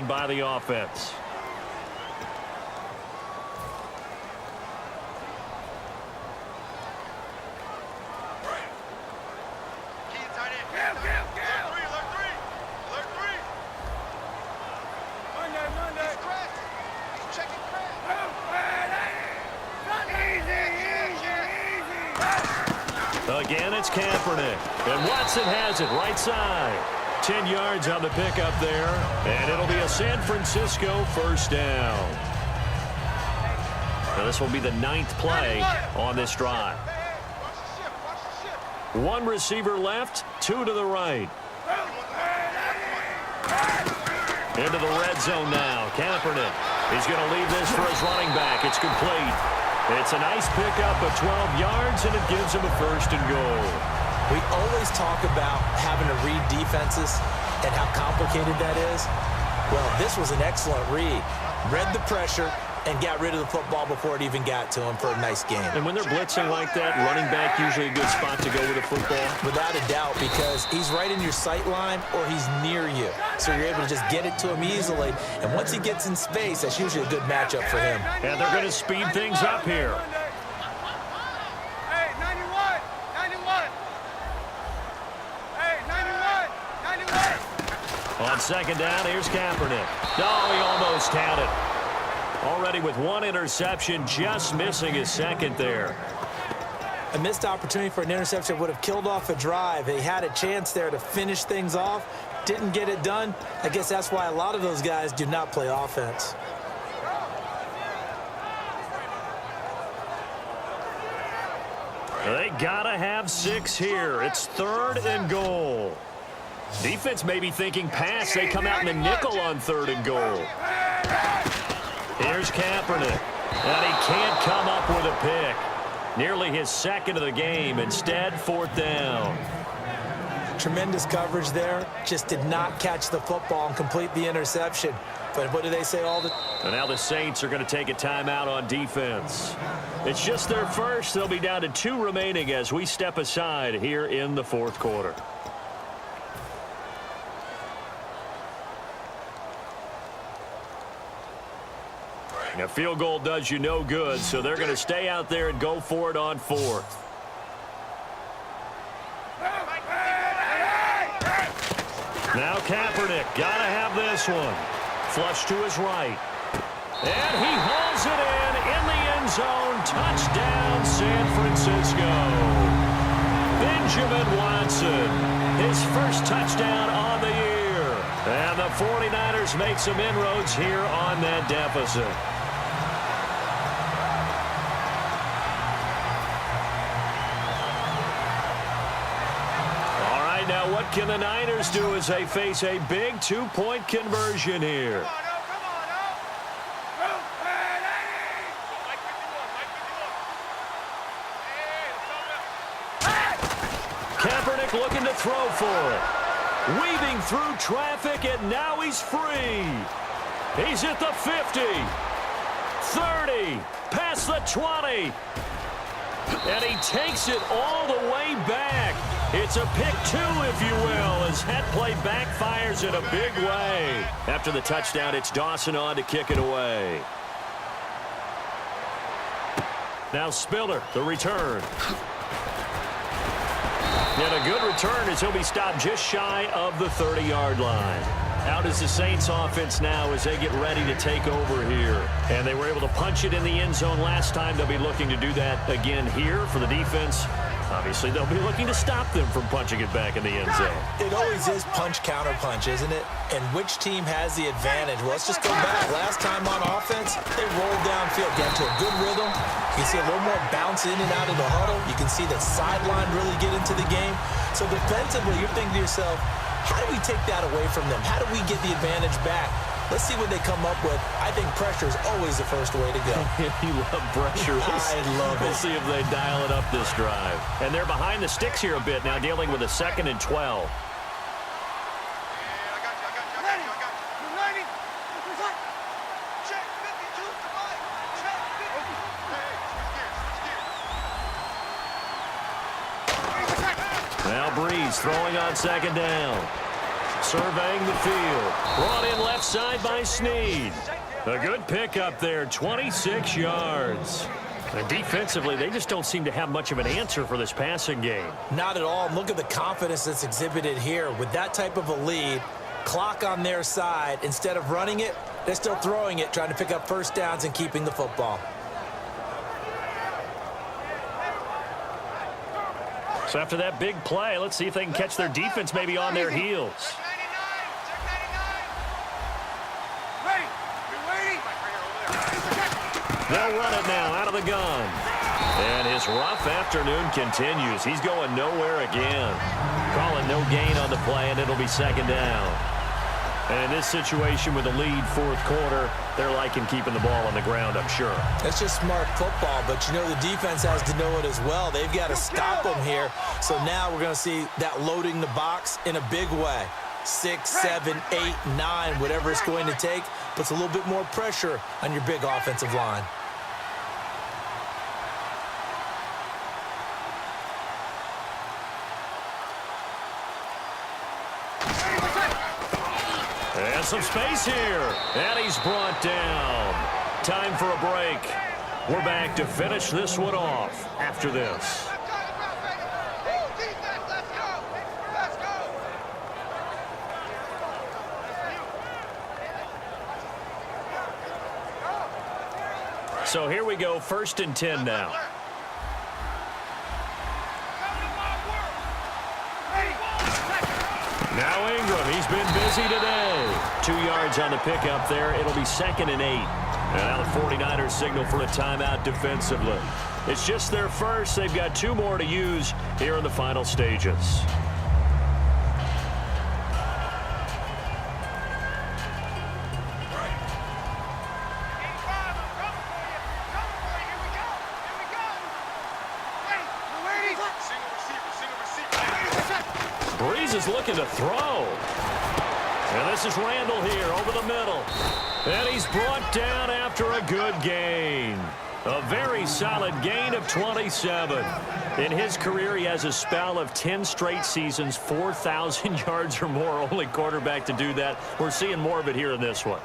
by the offense. Again, it's Kaepernick. And Watson has it right side. 10 yards on the pickup there. And it'll be a San Francisco first down. Now this will be the 9th play on this drive. One receiver left, 2 to the right. Into the red zone now. Kaepernick. He's going to leave this for his running back. It's complete. It's a nice pickup of 12 yards, and it gives him a first and goal. We always talk about having to read defenses and how complicated that is. Well, this was an excellent read. Read the pressure and got rid of the football before it even got to him for a nice game. And when they're blitzing like that, running back usually a good spot to go with a football? Without a doubt, because he's right in your sight line or he's near you. So you're able to just get it to him easily. And once he gets in space, that's usually a good matchup for him. And they're going to speed things up here. Hey, 91! 91! Hey, 91! 91! On second down, here's Kaepernick. Oh, he almost had it. Already with one interception, just missing his second there. A missed opportunity for an interception would have killed off a drive. They had a chance there to finish things off. Didn't get it done. I guess that's why a lot of those guys do not play offense. They gotta have 6 here. It's 3rd and goal. Defense may be thinking pass. They come out in the nickel on 3rd and goal. Here's Kaepernick, and he can't come up with a pick. Nearly his second of the game. Instead, 4th down. Tremendous coverage there. Just did not catch the football and complete the interception. But what do they say all the time? And now the Saints are going to take a timeout on defense. It's just their first. They'll be down to 2 remaining as we step aside here in the 4th quarter. A field goal does you no good, so they're going to stay out there and go for it on 4th. Now Kaepernick, got to have this one. Flush to his right. And he hauls it in the end zone. Touchdown, San Francisco. Benjamin Watson, his first touchdown on the year. And the 49ers make some inroads here on that deficit. Now, what can the Niners do as they face a big 2-point conversion here? Kaepernick looking to throw for it. Weaving through traffic, and now he's free. He's at the 50, 30, past the 20. And he takes it all the way back. It's a pick 2, if you will, as that play backfires in a big way. After the touchdown, it's Dawson on to kick it away. Now Spiller, the return. And a good return as he'll be stopped just shy of the 30-yard line. Out is the Saints offense now as they get ready to take over here. And they were able to punch it in the end zone last time. They'll be looking to do that again here for the defense. Obviously, they'll be looking to stop them from punching it back in the end zone. It always is punch-counter-punch, isn't it? And which team has the advantage? Well, let's just go back. Last time on offense, they rolled downfield, got into a good rhythm. You can see a little more bounce in and out of the huddle. You can see the sideline really get into the game. So defensively, you're thinking to yourself, how do we take that away from them? How do we get the advantage back? Let's see what they come up with. I think pressure is always the first way to go. You love pressure. I love it. We'll see if they dial it up this drive. And they're behind the sticks here a bit now, dealing with a 2nd and 12. Now Breeze throwing on 2nd down. surveying the field. Brought in left side by Snead. A good pickup there, 26 yards. And defensively, they just don't seem to have much of an answer for this passing game. Not at all. Look at the confidence that's exhibited here. With that type of a lead, clock on their side, instead of running it, they're still throwing it, trying to pick up first downs and keeping the football. So after that big play, let's see if they can catch their defense maybe on their heels. They'll run it now out of the gun. And his rough afternoon continues. He's going nowhere again. Calling no gain on the play, and it'll be second down. And in this situation with the lead fourth quarter, they're liking keeping the ball on the ground, I'm sure. That's just smart football, but you know the defense has to know it as well. They've got to stop them here. So now we're going to see that loading the box in a big way. 6, 7, 8, 9, whatever it's going to take, puts a little bit more pressure on your big offensive line. And some space here. And he's brought down. Time for a break. We're back to finish this one off after this. So here we go, 1st and 10 now. Now Ingram, he's been busy today. 2 yards on the pickup there. It'll be 2nd and 8. And now the 49ers signal for a timeout defensively. It's just their first. They've got 2 more to use here in the final stages. Breeze is looking to throw. And this is Randall here over the middle. And he's brought down after a good gain. A very solid gain of 27. In his career, he has a spell of 10 straight seasons, 4,000 yards or more. Only quarterback to do that. We're seeing more of it here in this one.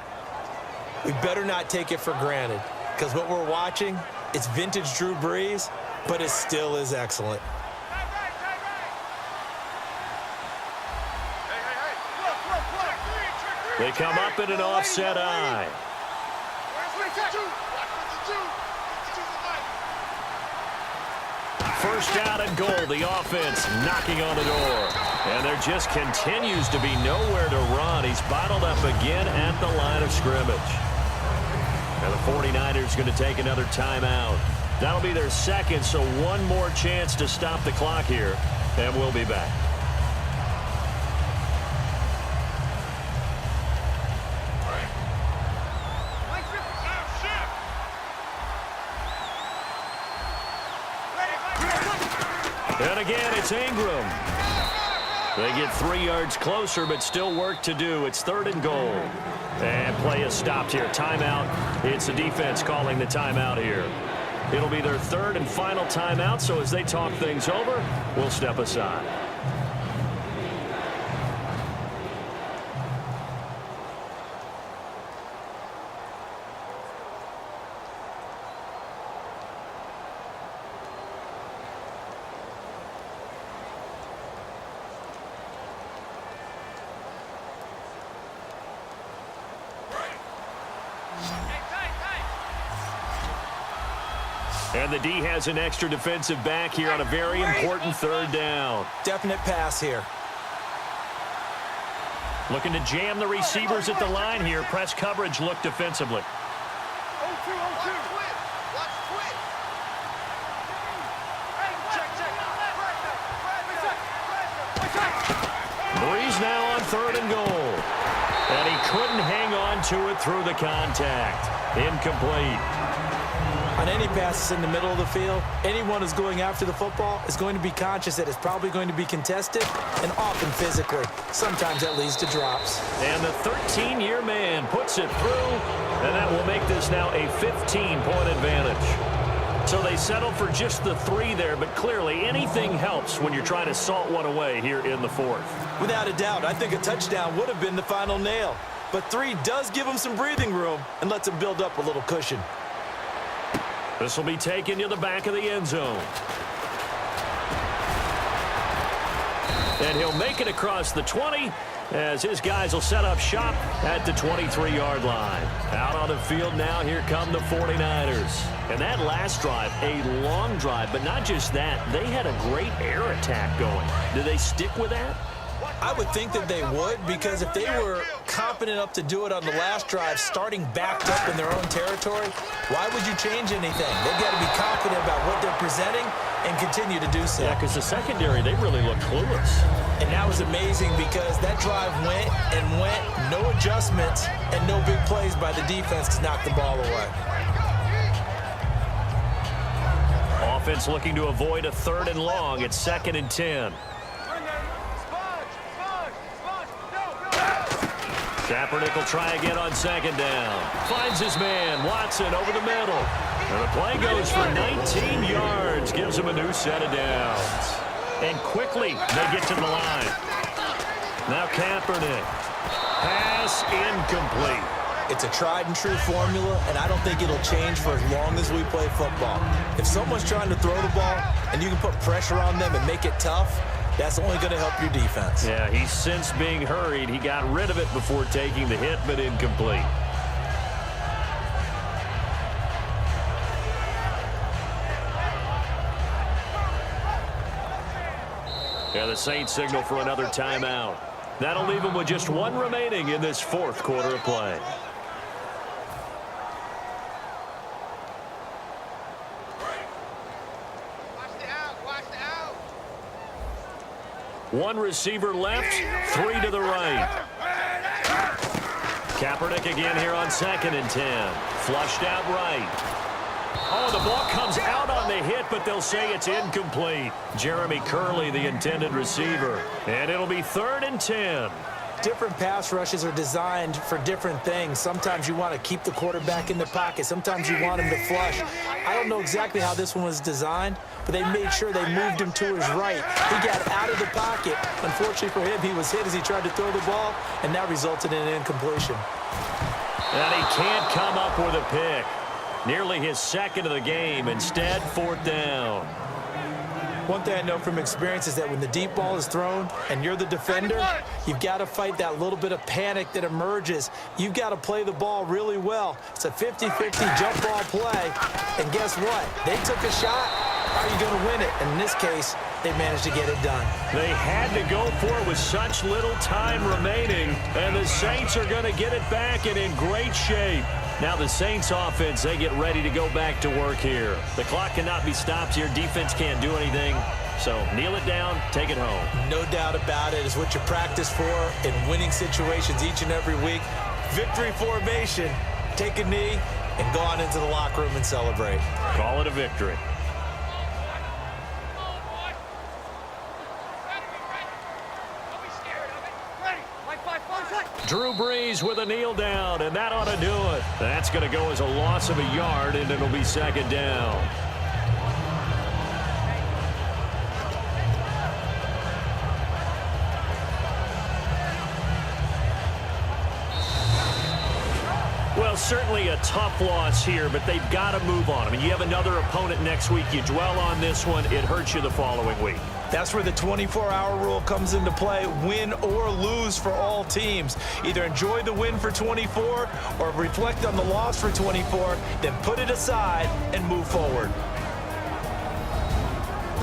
We better not take it for granted, because what we're watching, it's vintage Drew Brees, but it still is excellent. They come up in an offset eye. First down and goal. The offense knocking on the door. And there just continues to be nowhere to run. He's bottled up again at the line of scrimmage. And the 49ers going to take another timeout. That'll be their second, so one more chance to stop the clock here. And we'll be back. And again, it's Ingram. They get 3 yards closer, but still work to do. It's 3rd and goal. And play is stopped here. Timeout. It's the defense calling the timeout here. It'll be their 3rd and final timeout, so as they talk things over, we'll step aside. And the D has an extra defensive back here on a very important 3rd down. Definite pass here. Looking to jam the receivers at the line here. Press coverage look defensively. Breeze now on 3rd and goal. And he couldn't hang on to it through the contact. Incomplete. On any passes in the middle of the field, anyone who's going after the football is going to be conscious that it's probably going to be contested and often physically. Sometimes that leads to drops. And the 13-year man puts it through, and that will make this now a 15-point advantage. So they settled for just the 3 there, but clearly anything helps when you're trying to salt one away here in the 4th. Without a doubt, I think a touchdown would have been the final nail. But 3 does give them some breathing room and lets them build up a little cushion. This will be taken to the back of the end zone. And he'll make it across the 20 as his guys will set up shop at the 23-yard line. Out on the field now, here come the 49ers. And that last drive, a long drive, but not just that, they had a great air attack going. Do they stick with that? I would think that they would, because if they were confident enough to do it on the last drive, starting backed up in their own territory, why would you change anything? They've got to be confident about what they're presenting and continue to do so. Yeah, because the secondary, they really looked clueless. And that was amazing because that drive went and went, no adjustments, and no big plays by the defense to knock the ball away. Offense looking to avoid a 3rd and long. It's 2nd and 10. Kaepernick will try again on 2nd down. Finds his man, Watson, over the middle. And the play goes for 19 yards. Gives him a new set of downs. And quickly, they get to the line. Now Kaepernick. Pass incomplete. It's a tried and true formula, and I don't think it'll change for as long as we play football. If someone's trying to throw the ball and you can put pressure on them and make it tough, that's only going to help your defense. Yeah, he's since being hurried. He got rid of it before taking the hit, but incomplete. Yeah, the Saints signal for another timeout. That'll leave them with just 1 remaining in this 4th quarter of play. One receiver left, 3 to the right. Kaepernick again here on 2nd and 10. Flushed out right. Oh, the ball comes out on the hit, but they'll say it's incomplete. Jeremy Curley, the intended receiver. And it'll be 3rd and 10. Different pass rushes are designed for different things. Sometimes you want to keep the quarterback in the pocket. Sometimes you want him to flush. I don't know exactly how this one was designed, but they made sure they moved him to his right. He got out of the pocket. Unfortunately for him, he was hit as he tried to throw the ball, and that resulted in an incompletion. And he can't come up with a pick. Nearly his 2nd of the game. Instead, 4th down. One thing I know from experience is that when the deep ball is thrown and you're the defender, you've got to fight that little bit of panic that emerges. You've got to play the ball really well. It's a 50-50 jump ball play. And guess what? They took a shot. How are you going to win it? And in this case, they managed to get it done. They had to go for it with such little time remaining. And the Saints are going to get it back and in great shape. Now the Saints offense, they get ready to go back to work here. The clock cannot be stopped here. Defense can't do anything. So kneel it down, take it home. No doubt about it. It's what you practice for in winning situations each and every week. Victory formation. Take a knee and go on into the locker room and celebrate. Call it a victory. Drew Brees with a kneel down, and that ought to do it. That's going to go as a loss of a yard, and it'll be 2nd down. Well, certainly a tough loss here, but they've got to move on. I mean, you have another opponent next week. You dwell on this one, it hurts you the following week. That's where the 24-hour rule comes into play, win or lose for all teams. Either enjoy the win for 24 or reflect on the loss for 24, then put it aside and move forward.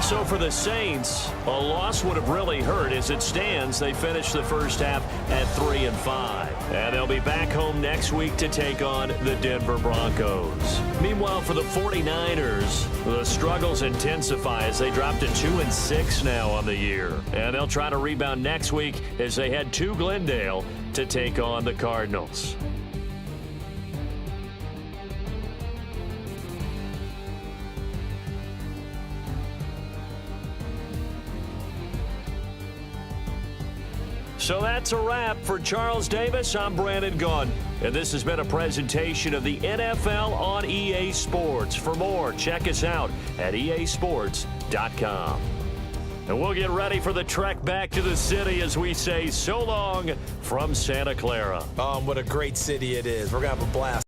So for the Saints, a loss would have really hurt. As it stands, they finished the first half at 3-5. And they'll be back home next week to take on the Denver Broncos. Meanwhile, for the 49ers, the struggles intensify as they drop to 2-6 now on the year. And they'll try to rebound next week as they head to Glendale to take on the Cardinals. So that's a wrap. For Charles Davis, I'm Brandon Gunn. And this has been a presentation of the NFL on EA Sports. For more, check us out at easports.com. And we'll get ready for the trek back to the city as we say so long from Santa Clara. What a great city it is. We're going to have a blast.